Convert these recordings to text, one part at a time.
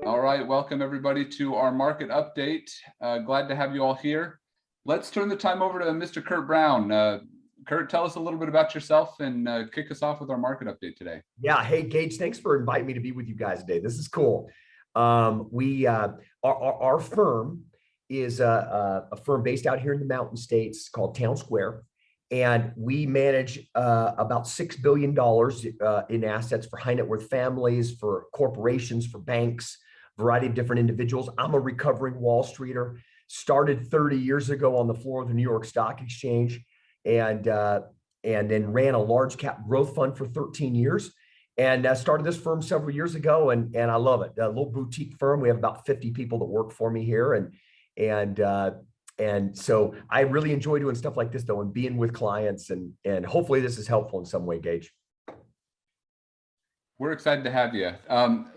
All right, welcome everybody to our market update. Glad to have you all here. Let's turn the time over to Mr. Kurt Brown. Kurt, tell us a little bit about yourself and kick us off with our market update today. Yeah, hey Gage, thanks for inviting me to be with you guys today. This is cool. Our firm is a firm based out here in the Mountain States called TownSquare, and we manage about $6 billion in assets for high net worth families, for corporations, for banks, variety of different individuals. I'm a recovering Wall Streeter, started 30 years ago on the floor of the New York Stock Exchange, and then ran a large cap growth fund for 13 years. And started this firm several years ago, and I love it. A little boutique firm. We have about 50 people that work for me here, and so I really enjoy doing stuff like this though, and being with clients, and hopefully this is helpful in some way, Gage. We're excited to have you.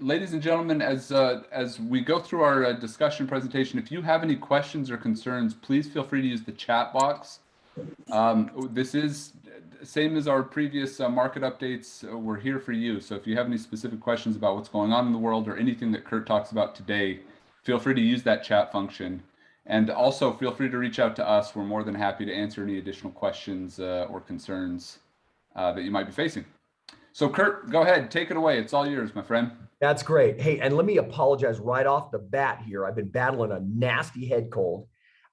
Ladies and gentlemen, as we go through our discussion presentation, if you have any questions or concerns, please feel free to use the chat box. This is same as our previous market updates. We're here for you. So if you have any specific questions about what's going on in the world or anything that Kurt talks about today, feel free to use that chat function. And also feel free to reach out to us. We're more than happy to answer any additional questions or concerns that you might be facing. So Kurt, go ahead, take it away. It's all yours, my friend. That's great. Hey, and let me apologize right off the bat here. I've been battling a nasty head cold.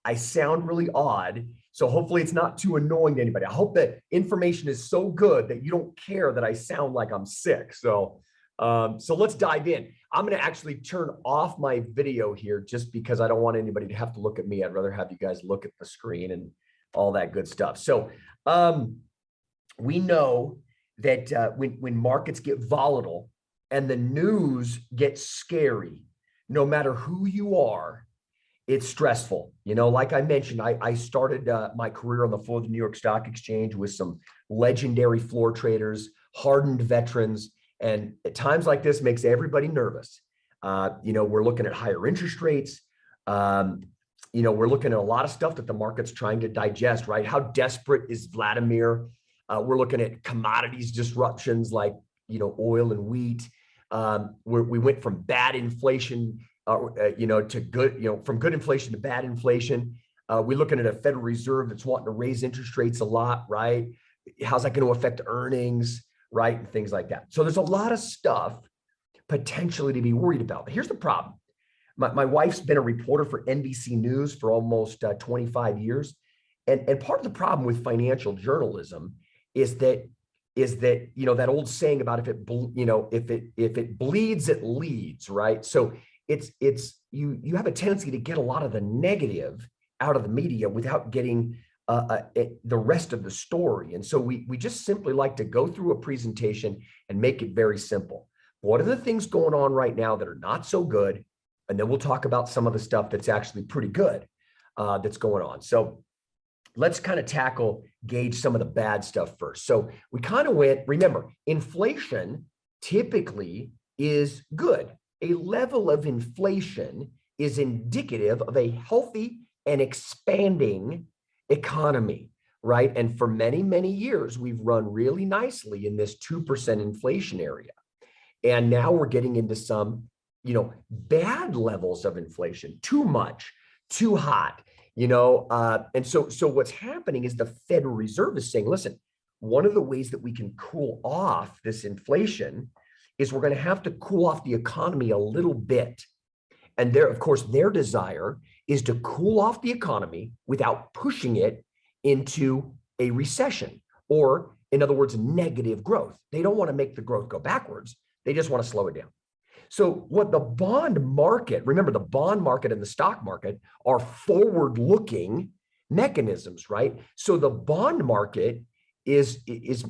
I sound really odd, so hopefully it's not too annoying to anybody. I hope that information is so good that you don't care that I sound like I'm sick. So let's dive in. I'm going to actually turn off my video here just because I don't want anybody to have to look at me. I'd rather have you guys look at the screen and all that good stuff. So we know that when markets get volatile and the news gets scary, no matter who you are, it's stressful. You know, like I mentioned, I started my career on the floor of the New York Stock Exchange with some legendary floor traders, hardened veterans, and at times like this makes everybody nervous. You know, we're looking at higher interest rates. You know, we're looking at a lot of stuff that the market's trying to digest, right? How desperate is Vladimir? We're looking at commodities disruptions like, you know, oil and wheat. We went from bad inflation, you know, to good, you know, from good inflation to bad inflation. We're looking at a Federal Reserve that's wanting to raise interest rates a lot, right? How's that going to affect earnings, right? And things like that. So there's a lot of stuff potentially to be worried about. But here's the problem. My wife's been a reporter for NBC News for almost 25 years. And part of the problem with financial journalism is that, you know, that old saying about if it bleeds, it leads, right? So you have a tendency to get a lot of the negative out of the media without getting the rest of the story. And so we just simply like to go through a presentation and make it very simple. What are the things going on right now that are not so good? And then we'll talk about some of the stuff that's actually pretty good that's going on. So let's kind of gauge some of the bad stuff first. So we kind of went, remember, inflation typically is good. A level of inflation is indicative of a healthy and expanding economy, right? And for many, many years, we've run really nicely in this 2% inflation area. And now we're getting into some, you know, bad levels of inflation, too much, too hot. You know, and so what's happening is the Federal Reserve is saying, listen, one of the ways that we can cool off this inflation is we're going to have to cool off the economy a little bit. And of course, their desire is to cool off the economy without pushing it into a recession, or in other words, negative growth. They don't want to make the growth go backwards. They just want to slow it down. So what the bond market, remember, the bond market and the stock market are forward-looking mechanisms, right? So the bond market is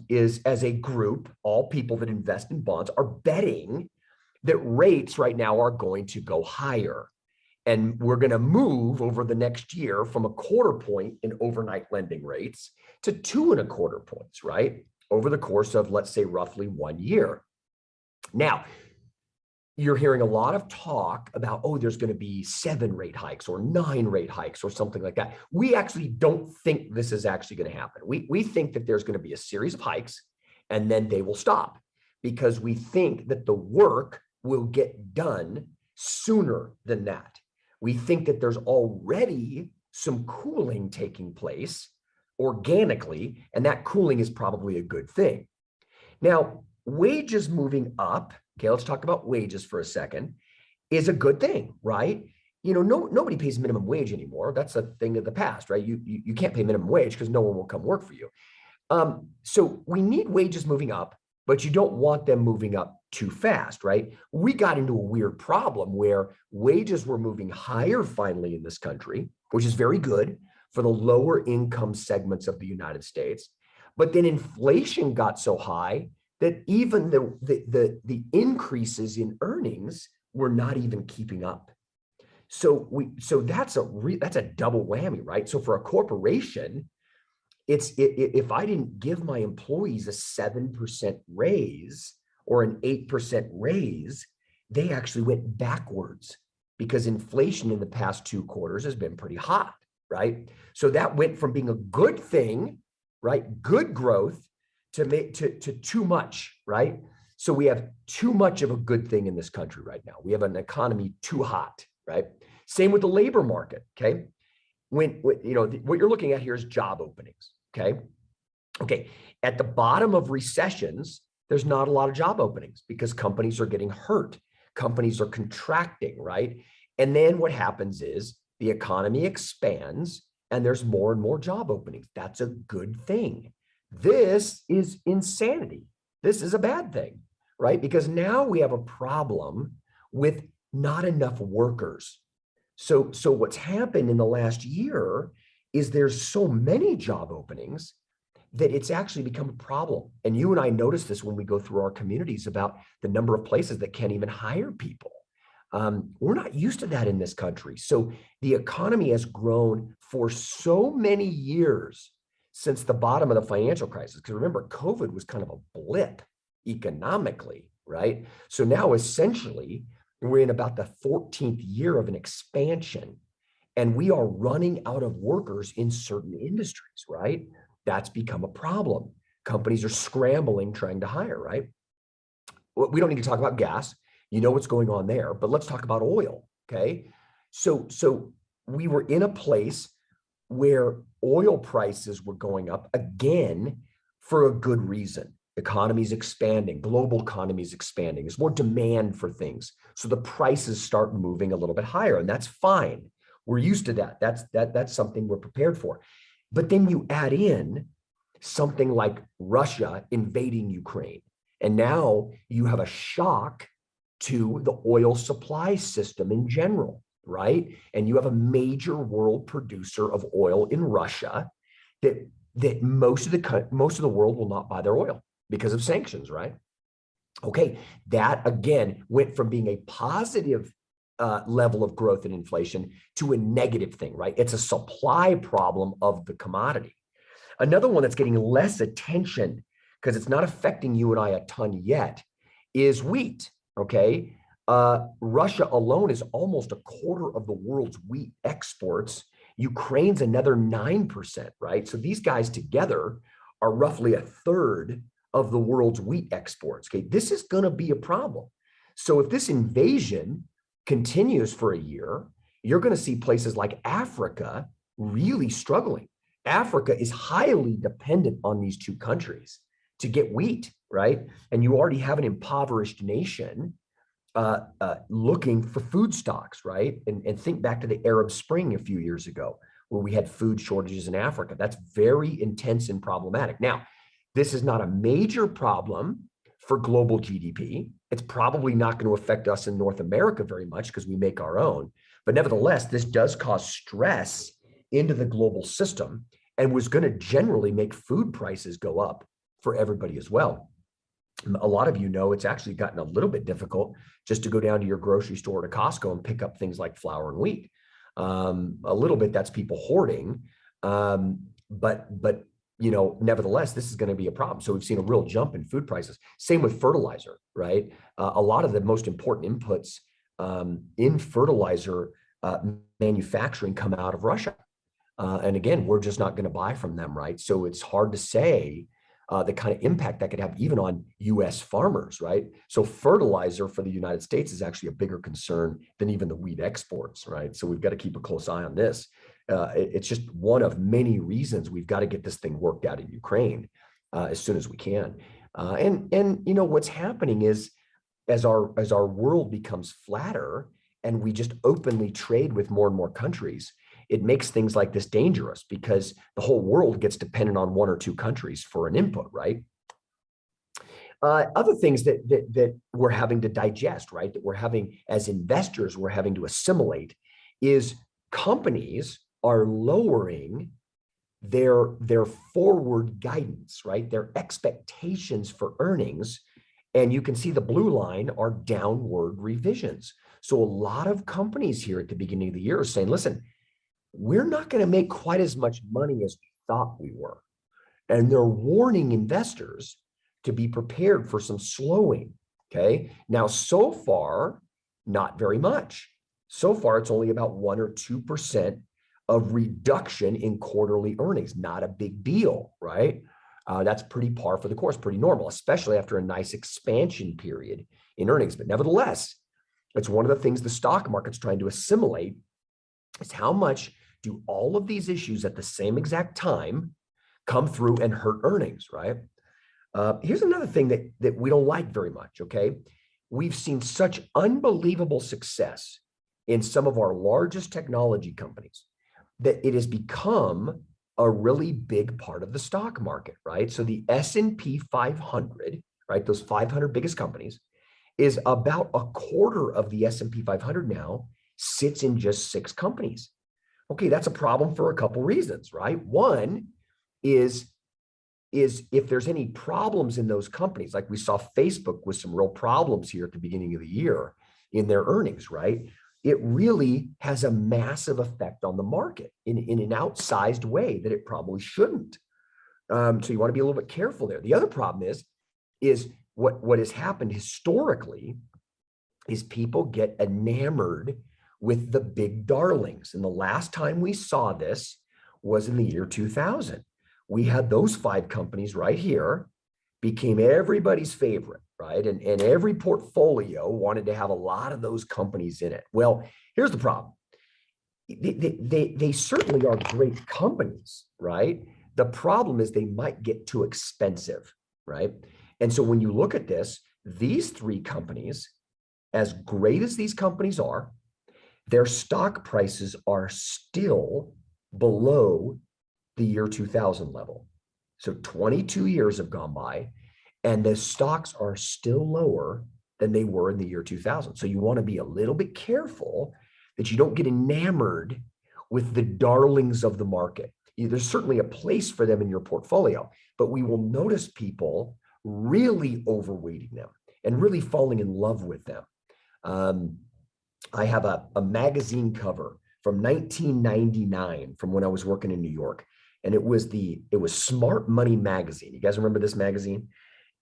as a group, all people that invest in bonds are betting that rates right now are going to go higher. And we're going to move over the next year from 1/4 point in overnight lending rates to 2.25 points, right? Over the course of, let's say, roughly 1 year. Now, you're hearing a lot of talk about, oh, there's going to be 7 rate hikes or 9 rate hikes or something like that. We actually don't think this is actually going to happen. We think that there's going to be a series of hikes and then they will stop, because we think that the work will get done sooner than that. We think that there's already some cooling taking place organically, and that cooling is probably a good thing. Now, wages moving up, okay, let's talk about wages for a second, is a good thing, right? Nobody pays minimum wage anymore. That's a thing of the past, right? You can't pay minimum wage because no one will come work for you. So we need wages moving up, but you don't want them moving up too fast, right? We got into a weird problem where wages were moving higher finally in this country, which is very good for the lower income segments of the United States. But then inflation got so high that even the increases in earnings were not even keeping up. So that's a double whammy, right? So for a corporation, if I didn't give my employees a 7% raise or an 8% raise, they actually went backwards because inflation in the past 2 quarters has been pretty hot, right? So that went from being a good thing, right? Good growth to too much, right? So we have too much of a good thing in this country right now. We have an economy too hot, right? Same with the labor market, okay? What you're looking at here is job openings, okay? Okay, at the bottom of recessions, there's not a lot of job openings because companies are getting hurt. Companies are contracting, right? And then what happens is the economy expands and there's more and more job openings. That's a good thing. This is insanity. This is a bad thing, right? Because now we have a problem with not enough workers. So what's happened in the last year is there's so many job openings that it's actually become a problem. And you and I notice this when we go through our communities about the number of places that can't even hire people. We're not used to that in this country. So the economy has grown for so many years since the bottom of the financial crisis. Because remember, COVID was kind of a blip economically, right? So now essentially we're in about the 14th year of an expansion, and we are running out of workers in certain industries, right? That's become a problem. Companies are scrambling, trying to hire, right? We don't need to talk about gas. You know what's going on there, but let's talk about oil, okay? So we were in a place where oil prices were going up again for a good reason. Economy's expanding, global economy's expanding. There's more demand for things. So the prices start moving a little bit higher, and that's fine. We're used to that. That's something we're prepared for. But then you add in something like Russia invading Ukraine, and now you have a shock to the oil supply system in general, right? And you have a major world producer of oil in Russia that most of the world will not buy their oil because of sanctions, right? Okay, that again went from being a positive level of growth and inflation to a negative thing, right? It's a supply problem of the commodity. Another one that's getting less attention because it's not affecting you and I a ton yet is wheat, okay? Russia alone is almost a quarter of the world's wheat exports. Ukraine's another 9%, right? So these guys together are roughly a third of the world's wheat exports, okay? This is gonna be a problem. So if this invasion continues for a year, you're gonna see places like Africa really struggling. Africa is highly dependent on these 2 countries to get wheat, right? And you already have an impoverished nation looking for food stocks, right? And think back to the Arab Spring a few years ago, where we had food shortages in Africa. That's very intense and problematic. Now, this is not a major problem for global GDP. It's probably not going to affect us in North America very much because we make our own. But nevertheless, this does cause stress into the global system and was going to generally make food prices go up for everybody as well. A lot of you know it's actually gotten a little bit difficult just to go down to your grocery store to Costco and pick up things like flour and wheat. A little bit that's people hoarding, but nevertheless, this is going to be a problem. So we've seen a real jump in food prices. Same with fertilizer, right? A lot of the most important inputs in fertilizer manufacturing come out of Russia. And again, we're just not going to buy from them, right? So it's hard to say the kind of impact that could have even on US farmers, right? So fertilizer for the United States is actually a bigger concern than even the wheat exports, right? So we've got to keep a close eye on this. It's just one of many reasons we've got to get this thing worked out in Ukraine as soon as we can. And you know, what's happening is as our world becomes flatter and we just openly trade with more and more countries, it makes things like this dangerous because the whole world gets dependent on one or two countries for an input, right? Other things that we're having to digest, right? That we're having as investors, we're having to assimilate is companies are lowering their forward guidance, right? Their expectations for earnings. And you can see the blue line are downward revisions. So a lot of companies here at the beginning of the year are saying, listen, we're not going to make quite as much money as we thought we were. And they're warning investors to be prepared for some slowing, okay? Now, so far, not very much. So far, it's only about 1 or 2% of reduction in quarterly earnings. Not a big deal, right? That's pretty par for the course, pretty normal, especially after a nice expansion period in earnings. But nevertheless, it's one of the things the stock market's trying to assimilate is how much do all of these issues at the same exact time come through and hurt earnings, right? Here's another thing that we don't like very much, okay? We've seen such unbelievable success in some of our largest technology companies that it has become a really big part of the stock market, right? So the S&P 500, right, those 500 biggest companies, is about a quarter of the S&P 500 now sits in just 6 companies. Okay, that's a problem for a couple reasons, right? One is if there's any problems in those companies, like we saw Facebook with some real problems here at the beginning of the year in their earnings, right? It really has a massive effect on the market in an outsized way that it probably shouldn't. So you want to be a little bit careful there. The other problem is what has happened historically is people get enamored with the big darlings. And the last time we saw this was in the year 2000. We had those 5 companies right here, became everybody's favorite, right? And every portfolio wanted to have a lot of those companies in it. Well, here's the problem. They certainly are great companies, right? The problem is they might get too expensive, right? And so when you look at this, these 3 companies, as great as these companies are, their stock prices are still below the year 2000 level. So 22 years have gone by and the stocks are still lower than they were in the year 2000. So you want to be a little bit careful that you don't get enamored with the darlings of the market. There's certainly a place for them in your portfolio, but we will notice people really overweighting them and really falling in love with them. I have a magazine cover from 1999 from when I was working in New York. And it was Smart Money magazine. You guys remember this magazine?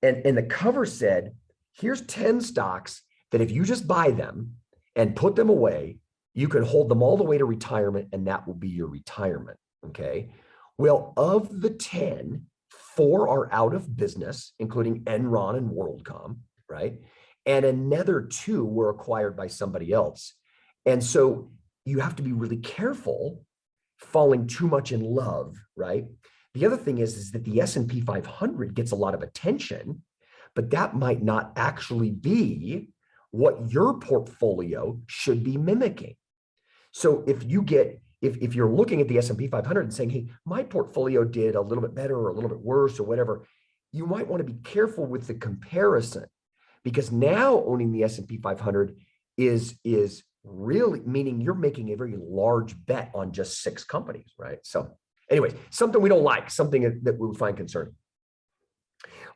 And the cover said, here's 10 stocks that if you just buy them and put them away, you can hold them all the way to retirement and that will be your retirement, okay? Well, of the 10, 4 are out of business, including Enron and WorldCom, right? And another 2 were acquired by somebody else. And so you have to be really careful falling too much in love, right? The other thing is that the S&P 500 gets a lot of attention, but that might not actually be what your portfolio should be mimicking. So if you're looking at the S&P 500 and saying, hey, my portfolio did a little bit better or a little bit worse or whatever, you might want to be careful with the comparison because now owning the S&P 500 is really meaning you're making a very large bet on just 6 companies, right? So anyways, something we don't like, something that we would find concerning.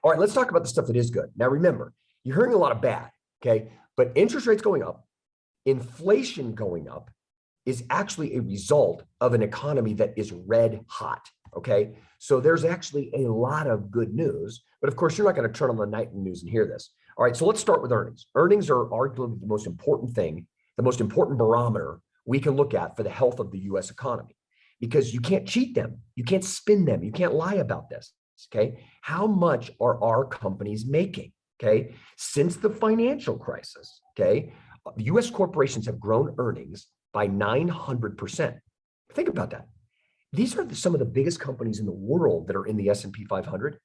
All right, let's talk about the stuff that is good. Now, remember, you're hearing a lot of bad, okay? But interest rates going up, inflation going up is actually a result of an economy that is red hot, okay? So there's actually a lot of good news, but of course, you're not going to turn on the nightly news and hear this. All right, so let's start with earnings. Earnings are arguably the most important thing, the most important barometer we can look at for the health of the US economy, because you can't cheat them. You can't spin them. You can't lie about this. okay? How much are our companies making, okay? Since the financial crisis, okay, US corporations have grown earnings by 900%. Think about that. These are some of the biggest companies in the world that are in the S&P 500,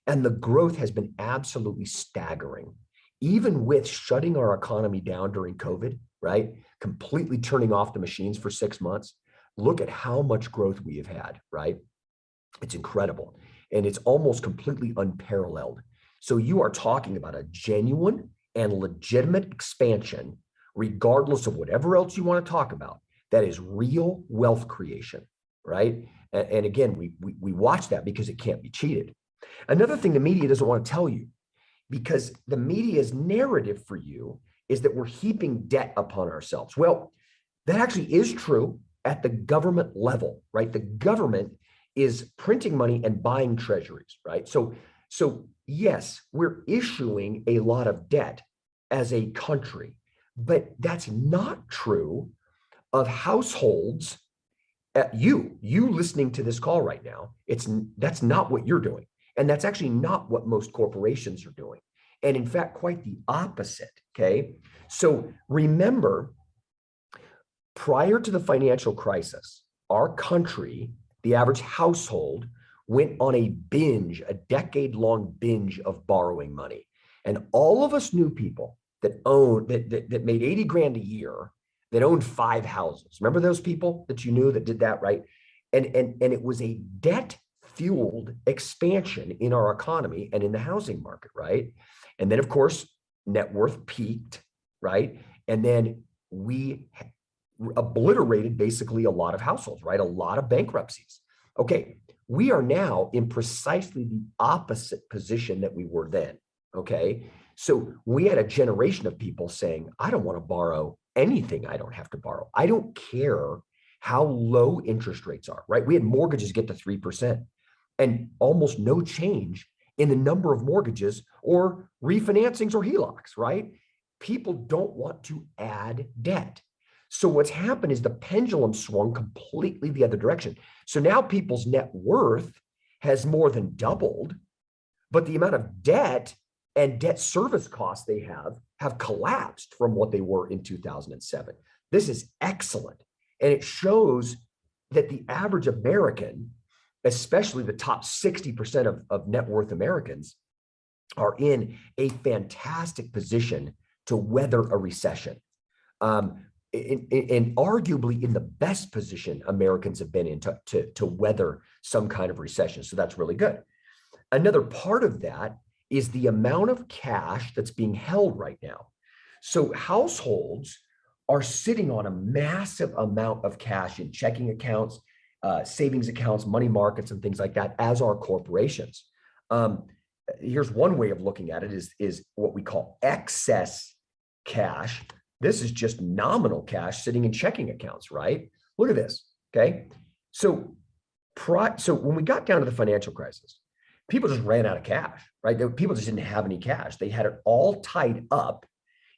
and the growth has been absolutely staggering. Even with shutting our economy down during COVID, right? Completely turning off the machines for 6 months. Look at how much growth we have had, right? It's incredible. And it's almost completely unparalleled. So you are talking about a genuine and legitimate expansion, regardless of whatever else you want to talk about, that is real wealth creation, right? And again, we watch that because it can't be cheated. Another thing the media doesn't want to tell you, because the media's narrative for you is that we're heaping debt upon ourselves. Well, that actually is true at the government level, right? The government is printing money and buying treasuries, right? So yes, we're issuing a lot of debt as a country, but that's not true of households. You listening to this call right now, that's not what you're doing. And that's actually not what most corporations are doing. And in fact, quite the opposite, okay? So remember, prior to the financial crisis, our country, the average household, went on a binge, a decade-long binge of borrowing money. And all of us knew people that made 80 grand a year, that owned 5 houses. Remember those people that you knew that did that, right? And it was a debt-fueled expansion in our economy and in the housing market, right? And then, of course, net worth peaked, right? And then we obliterated basically a lot of households, right? A lot of bankruptcies. Okay, we are now in precisely the opposite position that we were then, okay? So we had a generation of people saying, I don't want to borrow anything I don't have to borrow. I don't care how low interest rates are, right? We had mortgages get to 3% and almost no change in the number of mortgages or refinancings or HELOCs, right? People don't want to add debt. So what's happened is the pendulum swung completely the other direction. So now people's net worth has more than doubled, but the amount of debt and debt service costs they have collapsed from what they were in 2007. This is excellent. And it shows that the average American, especially the top 60% of net worth Americans, are in a fantastic position to weather a recession. And arguably in the best position Americans have been in to weather some kind of recession. So that's really good. Another part of that is the amount of cash that's being held right now. So households are sitting on a massive amount of cash in checking accounts, savings accounts, money markets, and things like that, as are corporations. Here's one way of looking at it is what we call excess cash. This is just nominal cash sitting in checking accounts, right? Look at this, okay? So when we got down to the financial crisis, people just ran out of cash, right? People just didn't have any cash. They had it all tied up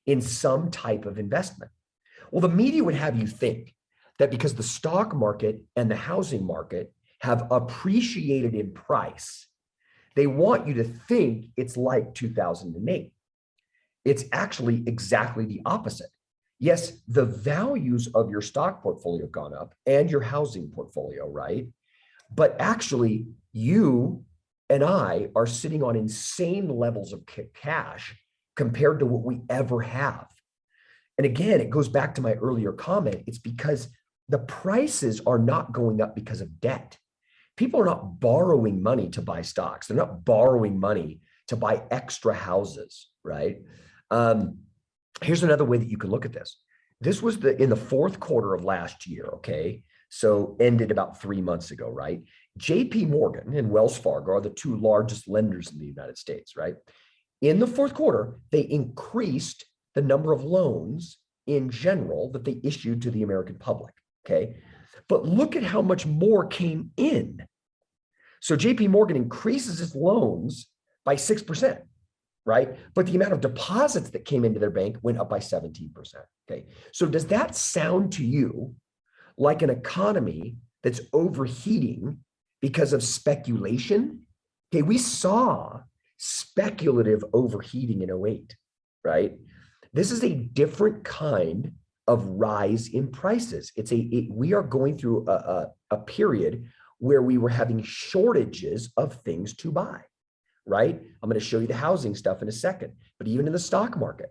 in some type of investment. Well, the media would have you think that because the stock market and the housing market have appreciated in price, they want you to think it's like 2008. It's actually exactly the opposite. Yes, the values of your stock portfolio have gone up and your housing portfolio, right? But actually, you and I are sitting on insane levels of cash compared to what we ever have. And again, it goes back to my earlier comment. It's because the prices are not going up because of debt. People are not borrowing money to buy stocks. They're not borrowing money to buy extra houses, right? Here's another way that you can look at this. This was in the fourth quarter of last year, okay? So ended about 3 months ago, right? JP Morgan and Wells Fargo are the 2 largest lenders in the United States, right? In the fourth quarter, they increased the number of loans in general that they issued to the American public, okay? But look at how much more came in. So JP Morgan increases its loans by 6%, right? But the amount of deposits that came into their bank went up by 17%, okay? So does that sound to you like an economy that's overheating because of speculation Okay, we saw speculative overheating in '08, right? This is a different kind of rise in prices. We are going through a period where we were having shortages of things to buy, right? I'm going to show you the housing stuff in a second, but even in the stock market,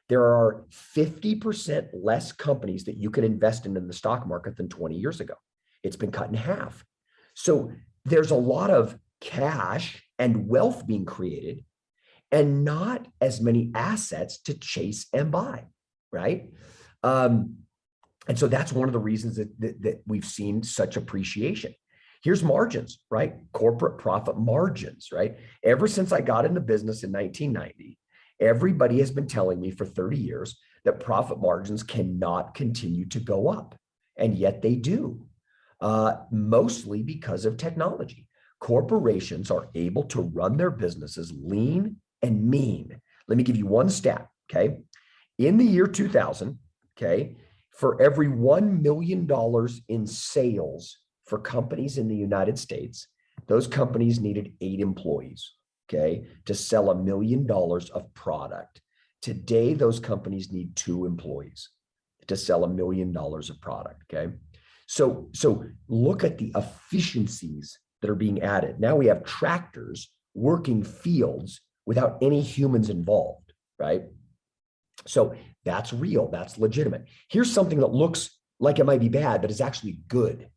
there are 50% less companies that you can invest in the stock market than 20 years ago. It's been cut in half. So there's a lot of cash and wealth being created and not as many assets to chase and buy, right? And so that's one of the reasons that we've seen such appreciation. Here's margins, right? Corporate profit margins, right? Ever since I got into business in 1990, everybody has been telling me for 30 years that profit margins cannot continue to go up. And yet they do, mostly because of technology. Corporations are able to run their businesses lean and mean. Let me give you one stat, okay? In the year 2000, okay, for every $1 million in sales for companies in the United States, those companies needed 8 employees, okay, to sell $1 million of product. Today, those companies need 2 employees to sell $1 million of product, okay? So look at the efficiencies that are being added. Now we have tractors working fields without any humans involved, right? So that's real, that's legitimate. Here's something that looks like it might be bad, but is actually good.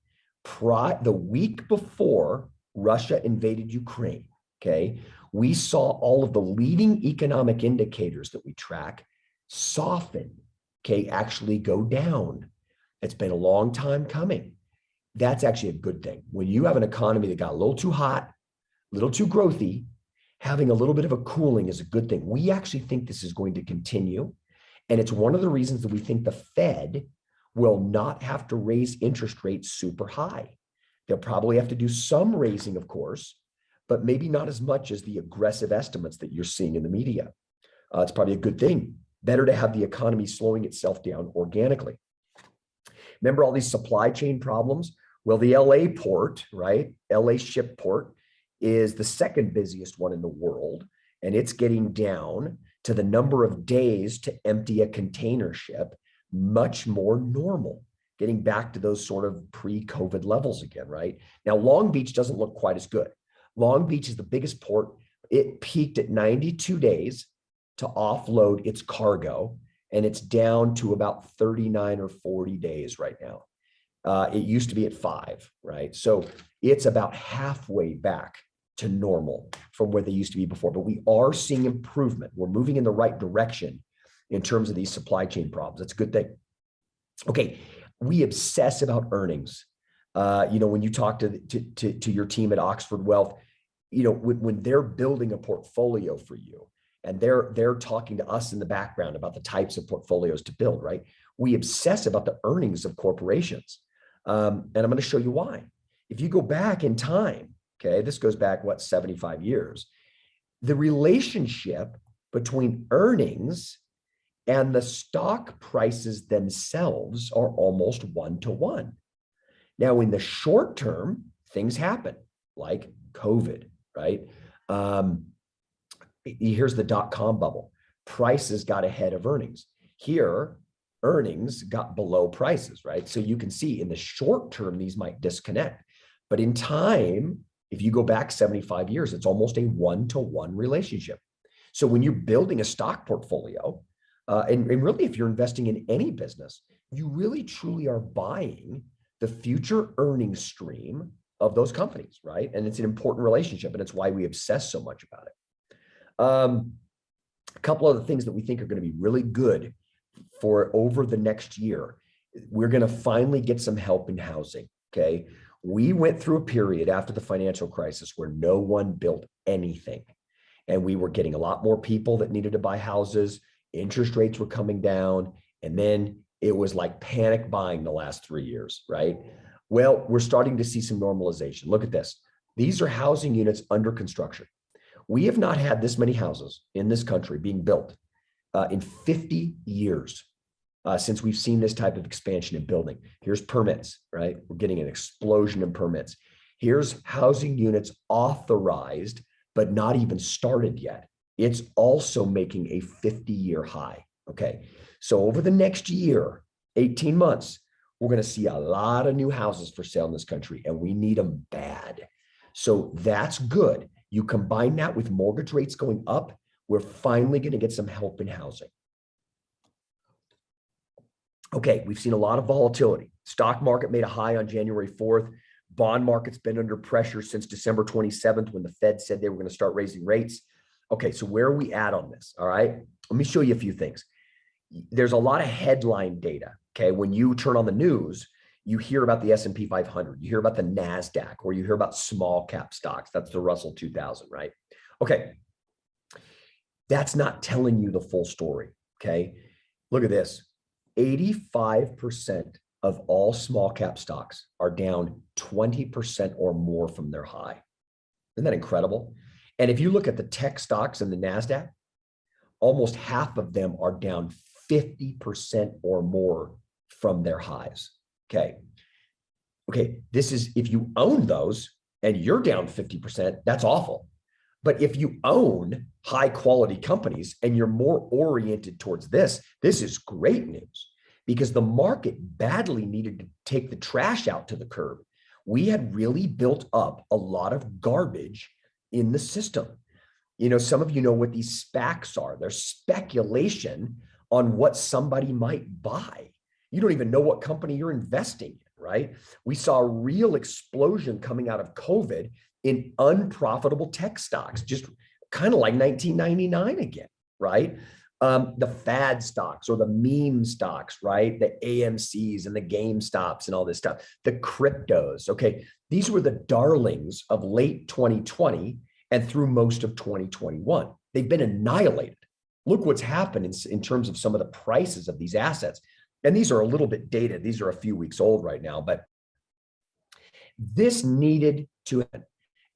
The week before Russia invaded Ukraine, okay, we saw all of the leading economic indicators that we track soften, okay, actually go down. It's been a long time coming. That's actually a good thing. When you have an economy that got a little too hot, a little too growthy, having a little bit of a cooling is a good thing. We actually think this is going to continue. And it's one of the reasons that we think the Fed will not have to raise interest rates super high. They'll probably have to do some raising, of course, but maybe not as much as the aggressive estimates that you're seeing in the media. It's probably a good thing. Better to have the economy slowing itself down organically. Remember all these supply chain problems? Well, the LA port, right? LA ship port is the second busiest one in the world, and it's getting down to the number of days to empty a container ship, much more normal, getting back to those sort of pre-COVID levels again, right? Now, Long Beach doesn't look quite as good. Long Beach is the biggest port. It peaked at 92 days to offload its cargo, and it's down to about 39 or 40 days right now. It used to be at 5, right? So it's about halfway back to normal from where they used to be before, but we are seeing improvement. We're moving in the right direction in terms of these supply chain problems. That's a good thing. Okay, we obsess about earnings. When you talk to your team at Oxford Wealth, when they're building a portfolio for you, and they're talking to us in the background about the types of portfolios to build, right? We obsess about the earnings of corporations. And I'm going to show you why. If you go back in time, okay, this goes back, 75 years, the relationship between earnings and the stock prices themselves are almost 1-to-1. Now, in the short term, things happen like COVID, right? Here's the dot-com bubble. Prices got ahead of earnings. Here, earnings got below prices, right? So you can see in the short term, these might disconnect. But in time, if you go back 75 years, it's almost a 1-to-1 relationship. So when you're building a stock portfolio, and really if you're investing in any business, you really truly are buying the future earnings stream of those companies, right? And it's an important relationship, and it's why we obsess so much about it. A couple of the things that we think are going to be really good for over the next year. We're going to finally get some help in housing, okay? We went through a period after the financial crisis where no one built anything. And we were getting a lot more people that needed to buy houses. Interest rates were coming down. And then it was like panic buying the last 3 years, right? Well, we're starting to see some normalization. Look at this. These are housing units under construction. We have not had this many houses in this country being built in 50 years since we've seen this type of expansion in building. Here's permits, right? We're getting an explosion in permits. Here's housing units authorized but not even started yet. It's also making a 50-year high. Okay. So over the next year, 18 months, we're going to see a lot of new houses for sale in this country, and we need them bad. So that's good. You combine that with mortgage rates going up, we're finally going to get some help in housing. Okay, we've seen a lot of volatility. Stock market made a high on January 4th. Bond market's been under pressure since December 27th when the Fed said they were going to start raising rates. Okay, so where are we at on this? All right, let me show you a few things. There's a lot of headline data. Okay, when you turn on the news, you hear about the S&P 500, you hear about the NASDAQ, or you hear about small cap stocks. That's the Russell 2000, right? Okay, that's not telling you the full story. Okay, look at this. 85% of all small cap stocks are down 20% or more from their high. Isn't that incredible? And if you look at the tech stocks in the NASDAQ, almost half of them are down 50% or more from their highs. Okay. Okay. This is, if you own those and you're down 50%, that's awful. But if you own high quality companies and you're more oriented towards this is great news, because the market badly needed to take the trash out to the curb. We had really built up a lot of garbage in the system. You know, some of you know what these SPACs are. They're speculation on what somebody might buy. You don't even know what company you're investing in, right? We saw a real explosion coming out of COVID in unprofitable tech stocks, just kind of like 1999 again, right? The fad stocks or the meme stocks, right? The AMCs and the GameStops and all this stuff, the cryptos. Okay. These were the darlings of late 2020 and through most of 2021. They've been annihilated. Look what's happened in terms of some of the prices of these assets. And these are a little bit dated. These are a few weeks old right now, but this needed to end.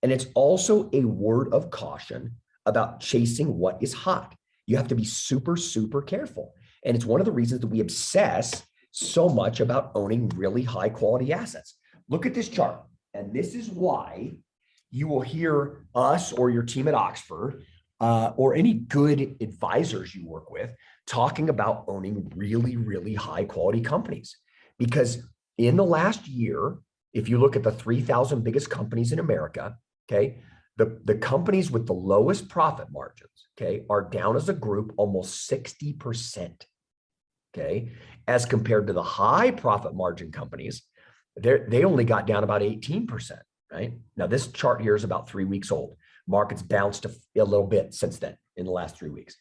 And it's also a word of caution about chasing what is hot. You have to be super, super careful. And it's one of the reasons that we obsess so much about owning really high quality assets. Look at this chart. And this is why you will hear us or your team at Oxford or any good advisors you work with talking about owning really, really high quality companies. Because in the last year, if you look at the 3,000 biggest companies in America, okay, the companies with the lowest profit margins, okay, are down as a group almost 60%, okay, as compared to the high profit margin companies, they only got down about 18%, right? Now, this chart here is about 3 weeks old. Markets bounced a little bit since then in the last 3 weeks.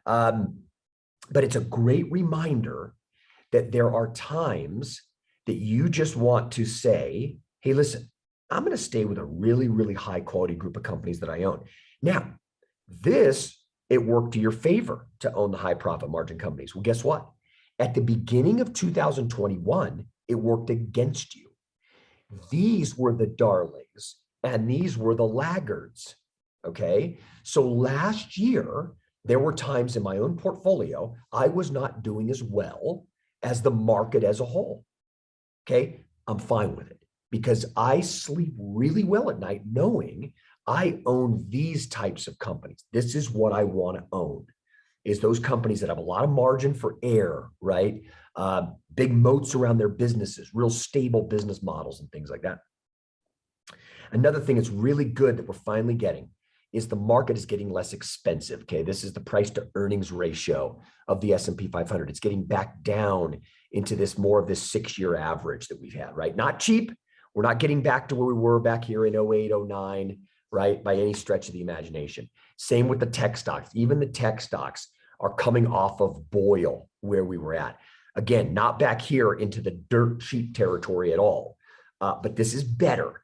But it's a great reminder that there are times that you just want to say, hey, listen, I'm going to stay with a really, really high quality group of companies that I own. Now, it worked to your favor to own the high profit margin companies. Well, guess what? At the beginning of 2021, it worked against you. These were the darlings and these were the laggards. Okay. So last year, there were times in my own portfolio, I was not doing as well as the market as a whole. Okay. I'm fine with it because I sleep really well at night knowing I own these types of companies. This is what I want to own, is those companies that have a lot of margin for error, right? Big moats around their businesses, real stable business models and things like that. Another thing that's really good that we're finally getting is the market is getting less expensive. Okay, this is the price to earnings ratio of the S&P 500. It's getting back down into this more of this 6-year average that we've had, right? Not cheap. We're not getting back to where we were back here in 08, 09, right? By any stretch of the imagination. Same with the tech stocks. Even the tech stocks are coming off of boil where we were at. Again, not back here into the dirt cheap territory at all, but this is better.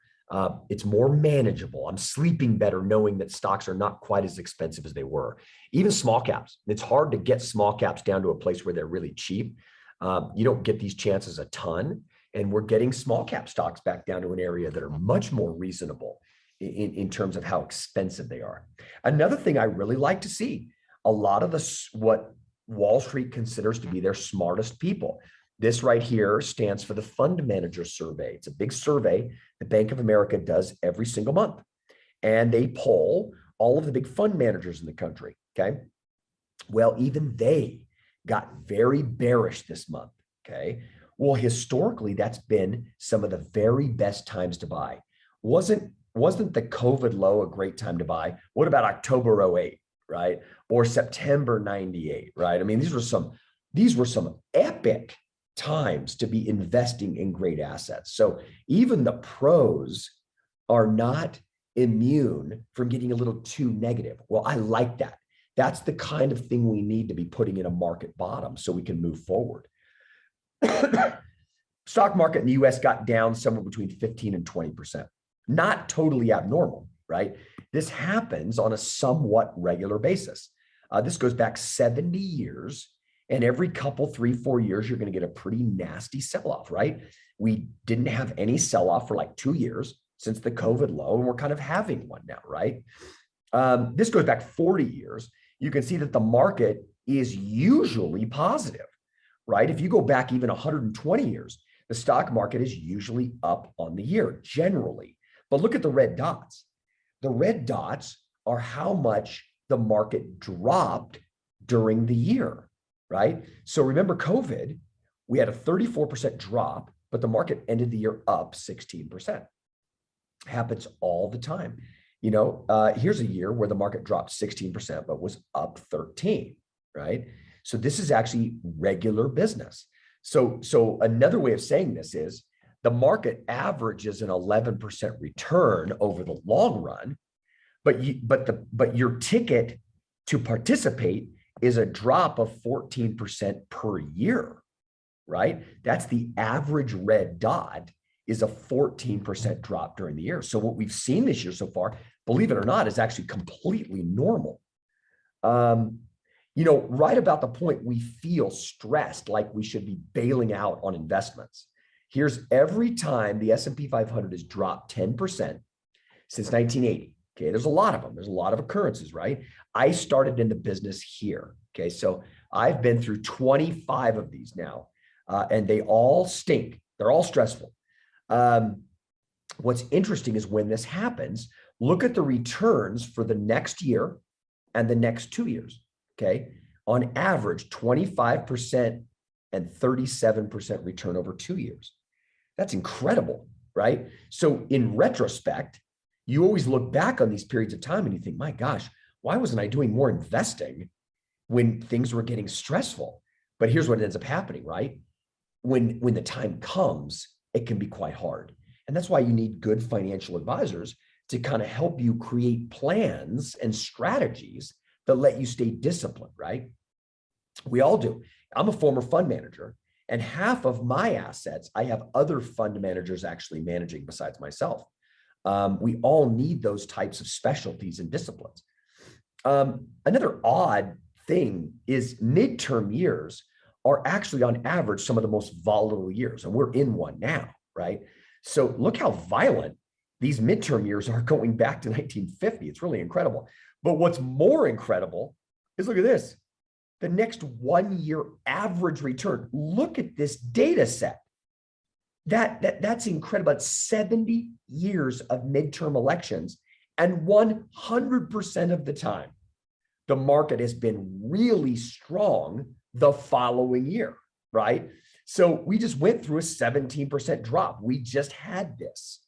It's more manageable. I'm sleeping better knowing that stocks are not quite as expensive as they were. Even small caps. It's hard to get small caps down to a place where they're really cheap. You don't get these chances a ton. And we're getting small cap stocks back down to an area that are much more reasonable in terms of how expensive they are. Another thing I really like to see, a lot of what Wall Street considers to be their smartest people. This right here stands for the Fund Manager Survey. It's a big survey that Bank of America does every single month. And they poll all of the big fund managers in the country, okay? Well, even they got very bearish this month, okay? Well, historically, that's been some of the very best times to buy. Wasn't the COVID low a great time to buy? What about October '08, right? Or September '98, right? I mean, these were some epic times to be investing in great assets. So even the pros are not immune from getting a little too negative. Well, I like that. That's the kind of thing we need to be putting in a market bottom so we can move forward. Stock market in the US got down somewhere between 15 and 20%. Not totally abnormal, right? This happens on a somewhat regular basis. This goes back 70 years, and every couple, 3-4 years, you're going to get a pretty nasty sell-off, right? We didn't have any sell-off for like 2 years since the COVID low, and we're kind of having one now, right? This goes back 40 years. You can see that the market is usually positive, right? If you go back even 120 years, the stock market is usually up on the year, generally. But look at the red dots. The red dots are how much the market dropped during the year, right? So remember COVID, we had a 34% drop, but the market ended the year up 16%. Happens all the time. You know, here's a year where the market dropped 16%, but was up 13, right? So this is actually regular business. So another way of saying this is the market averages an 11% return over the long run, but your ticket to participate is a drop of 14% per year, right? That's the average red dot is a 14% drop during the year. So what we've seen this year so far, believe it or not, is actually completely normal. You know, right about the point we feel stressed, like we should be bailing out on investments. Here's every time the S&P 500 has dropped 10% since 1980. Okay, there's a lot of them. There's a lot of occurrences, right? I started in the business here. Okay, so I've been through 25 of these now, and they all stink. They're all stressful. What's interesting is when this happens, look at the returns for the next year and the next 2 years. Okay, on average, 25% and 37% return over 2 years. That's incredible, right? So in retrospect, you always look back on these periods of time and you think, my gosh, why wasn't I doing more investing when things were getting stressful? But here's what ends up happening, right? When the time comes, it can be quite hard. And that's why you need good financial advisors to kind of help you create plans and strategies that let you stay disciplined, right? We all do. I'm a former fund manager, and half of my assets, I have other fund managers actually managing besides myself. We all need those types of specialties and disciplines. Another odd thing is midterm years are actually on average some of the most volatile years, and we're in one now, right? So look how violent these midterm years are going back to 1950. It's really incredible. But what's more incredible is look at this. The next 1 year average return. Look at this data set. That's incredible. It's 70 years of midterm elections, and 100% of the time, the market has been really strong the following year, right? So we just went through a 17% drop. We just had this.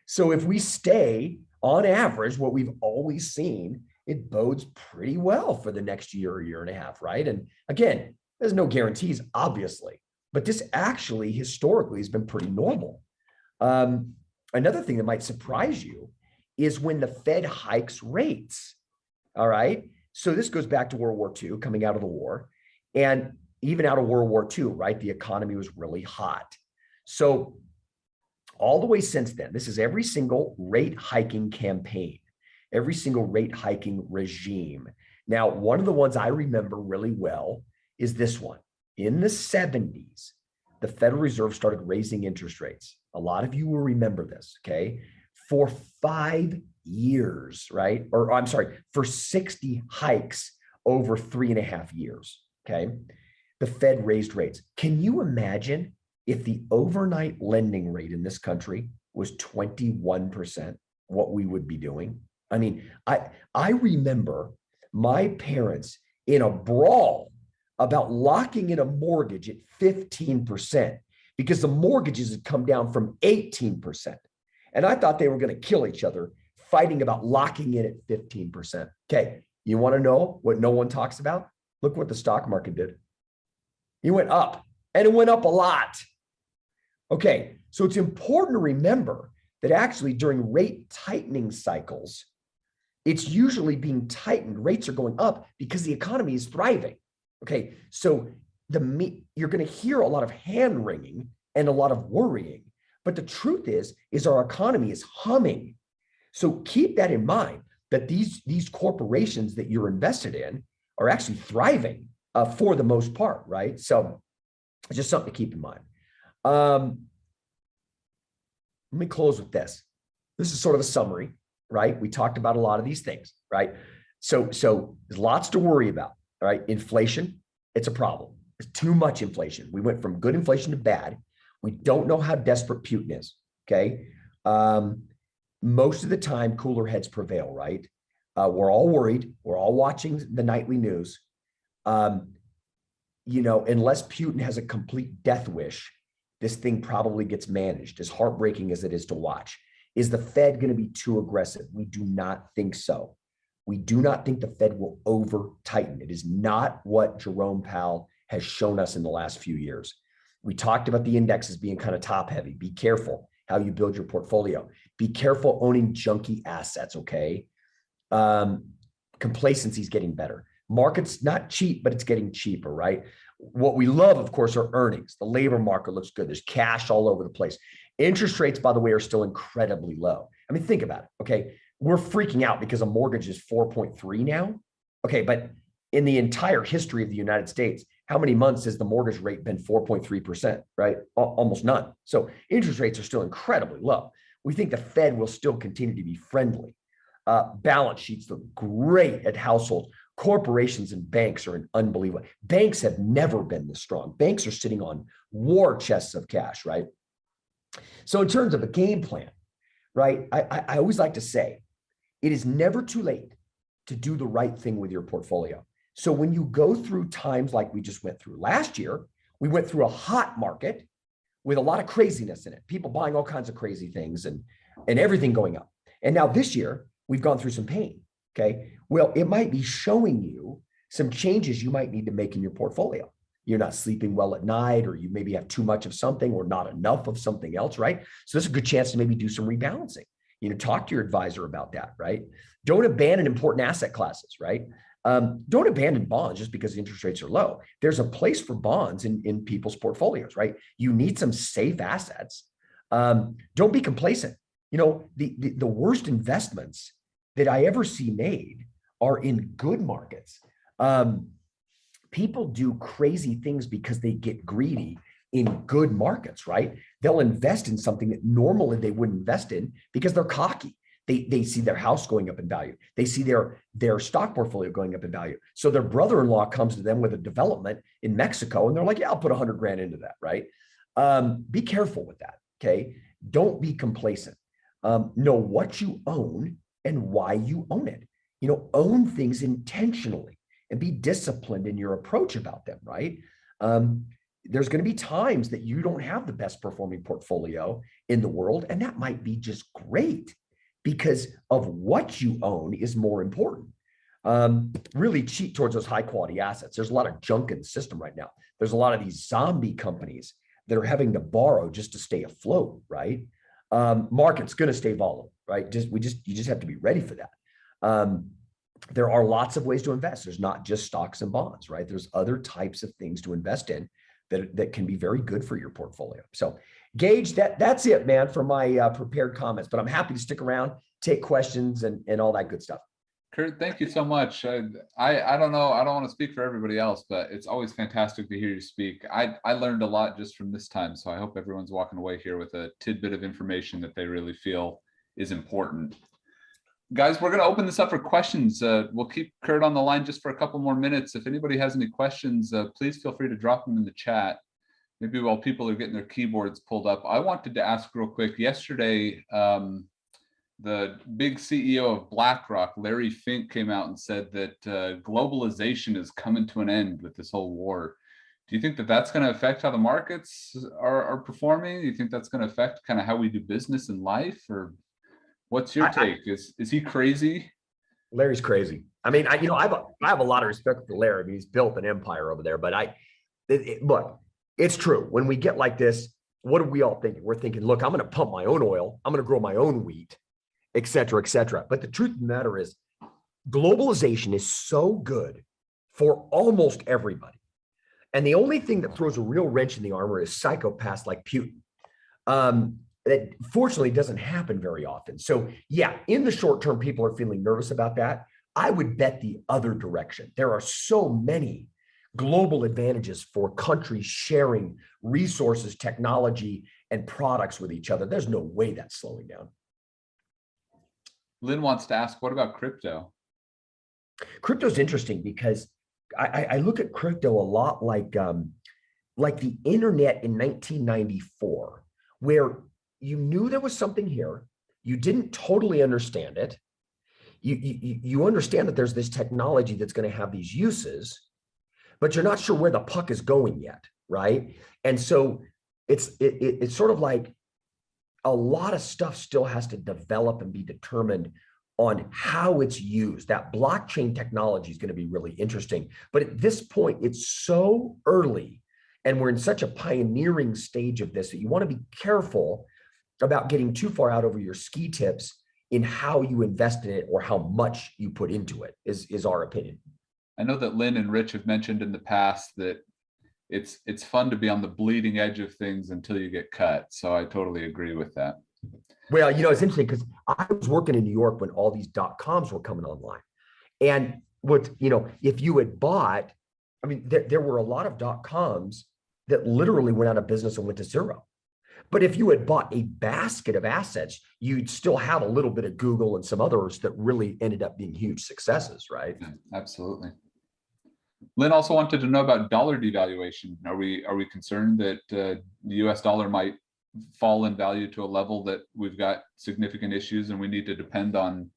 So if we stay on average, what we've always seen, it bodes pretty well for the next year or year and a half, right? And again, there's no guarantees, obviously, but this actually historically has been pretty normal. Another thing that might surprise you is when the Fed hikes rates, all right? So this goes back to World War II, coming out of the war, and even out of World War II, right? The economy was really hot. So all the way since then, this is every single rate hiking campaign, every single rate hiking regime. Now, one of the ones I remember really well is this one. In the 70s, the Federal Reserve started raising interest rates. A lot of you will remember this, okay? For 5 years, right? Or I'm sorry, for 60 hikes over 3.5 years, okay? The Fed raised rates. Can you imagine if the overnight lending rate in this country was 21%, what we would be doing? I mean, I remember my parents in a brawl about locking in a mortgage at 15% because the mortgages had come down from 18%. And I thought they were going to kill each other fighting about locking in at 15%. Okay, you want to know what no one talks about? Look what the stock market did. It went up, and it went up a lot. Okay, so it's important to remember that actually during rate tightening cycles, it's usually being tightened. Rates are going up because the economy is thriving. Okay, so you're going to hear a lot of hand wringing and a lot of worrying, but the truth is our economy is humming. So keep that in mind, that these corporations that you're invested in are actually thriving for the most part, right? So it's just something to keep in mind. Let me close with this. This is sort of a summary, right? We talked about a lot of these things, right? So there's lots to worry about, right? Inflation, it's a problem. There's too much inflation. We went from good inflation to bad. We don't know how desperate Putin is, okay? Most of the time, cooler heads prevail, right? We're all worried. We're all watching the nightly news. You know, unless Putin has a complete death wish, this thing probably gets managed, as heartbreaking as it is to watch. Is the Fed going to be too aggressive? We do not think so. We do not think the Fed will over tighten. It is not what Jerome Powell has shown us in the last few years. We talked about the indexes being kind of top heavy. Be careful how you build your portfolio. Be careful owning junky assets, okay? Complacency is getting better. Market's not cheap, but it's getting cheaper, right? What we love, of course, are earnings. The labor market looks good. There's cash all over the place. Interest rates, by the way, are still incredibly low. I mean, think about it, okay? We're freaking out because a mortgage is 4.3 now. Okay, but in the entire history of the United States, how many months has the mortgage rate been 4.3%, right? Almost none. So interest rates are still incredibly low. We think the Fed will still continue to be friendly. Balance sheets look great at households. Corporations and banks are unbelievable. Banks have never been this strong. Banks are sitting on war chests of cash, right? So in terms of a game plan, right, I always like to say, it is never too late to do the right thing with your portfolio. So when you go through times like we just went through last year, we went through a hot market with a lot of craziness in it, people buying all kinds of crazy things and everything going up. And now this year, we've gone through some pain, okay? Well, it might be showing you some changes you might need to make in your portfolio. You're not sleeping well at night, or you maybe have too much of something or not enough of something else, right? So this is a good chance to maybe do some rebalancing. You know, talk to your advisor about that, right? Don't abandon important asset classes, right? Don't abandon bonds just because the interest rates are low. There's a place for bonds in people's portfolios, right? You need some safe assets. Don't be complacent. You know, the worst investments that I ever see made are in good markets. People do crazy things because they get greedy in good markets, right? They'll invest in something that normally they wouldn't invest in because they're cocky. They see their house going up in value. They see their stock portfolio going up in value. So their brother-in-law comes to them with a development in Mexico, and they're like, yeah, I'll put 100 grand into that, right? Be careful with that, okay? Don't be complacent. Know what you own and why you own it. You know, own things intentionally and be disciplined in your approach about them, right? There's going to be times that you don't have the best performing portfolio in the world, and that might be just great because of what you own is more important. Really cheat towards those high quality assets. There's a lot of junk in the system right now. There's a lot of these zombie companies that are having to borrow just to stay afloat, right? Market's going to stay volatile, right? You just have to be ready for that. There are lots of ways to invest. There's not just stocks and bonds, right? There's other types of things to invest in that can be very good for your portfolio. So Gage, that's it, man, for my prepared comments, but I'm happy to stick around, take questions and all that good stuff. Kurt, thank you so much. I don't know, I don't want to speak for everybody else, but it's always fantastic to hear you speak. I learned a lot just from this time, so I hope everyone's walking away here with a tidbit of information that they really feel is important. Guys, we're going to open this up for questions. We'll keep Kurt on the line just for a couple more minutes. If anybody has any questions, please feel free to drop them in the chat. Maybe while people are getting their keyboards pulled up, I wanted to ask real quick. Yesterday, the big CEO of BlackRock, Larry Fink, came out and said that globalization is coming to an end with this whole war. Do you think that that's going to affect how the markets are performing? Do you think that's going to affect kind of how we do business in life, or what's your take? Is he crazy? Larry's crazy. I mean, I have a lot of respect for Larry. I mean, he's built an empire over there. But look, it's true. When we get like this, what are we all thinking? We're thinking, look, I'm going to pump my own oil. I'm going to grow my own wheat, et cetera, et cetera. But the truth of the matter is, globalization is so good for almost everybody. And the only thing that throws a real wrench in the armor is psychopaths like Putin. That fortunately doesn't happen very often. So yeah, in the short term, people are feeling nervous about that. I would bet the other direction. There are so many global advantages for countries sharing resources, technology, and products with each other. There's no way that's slowing down. Lynn wants to ask, what about crypto? Crypto's interesting because I look at crypto a lot like the internet in 1994, where you knew there was something here. You didn't totally understand it. You understand that there's this technology that's going to have these uses, but you're not sure where the puck is going yet, right? And so it's sort of like a lot of stuff still has to develop and be determined on how it's used. That blockchain technology is going to be really interesting. But at this point, it's so early and we're in such a pioneering stage of this that you want to be careful about getting too far out over your ski tips in how you invest in it or how much you put into it, is our opinion. I know that Lynn and Rich have mentioned in the past that it's fun to be on the bleeding edge of things until you get cut. So I totally agree with that. Well, it's interesting because I was working in New York when all these .coms were coming online. And if you had bought, I mean, there were a lot of .coms that literally went out of business and went to zero. But if you had bought a basket of assets, you'd still have a little bit of Google and some others that really ended up being huge successes, right? Absolutely. Lynn also wanted to know about dollar devaluation. Are we concerned that the US dollar might fall in value to a level that we've got significant issues and we need to depend on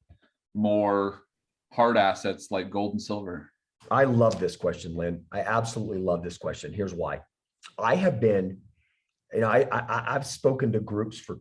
more hard assets like gold and silver? I love this question, Lynn. I absolutely love this question. Here's why. I have been, I've spoken to groups for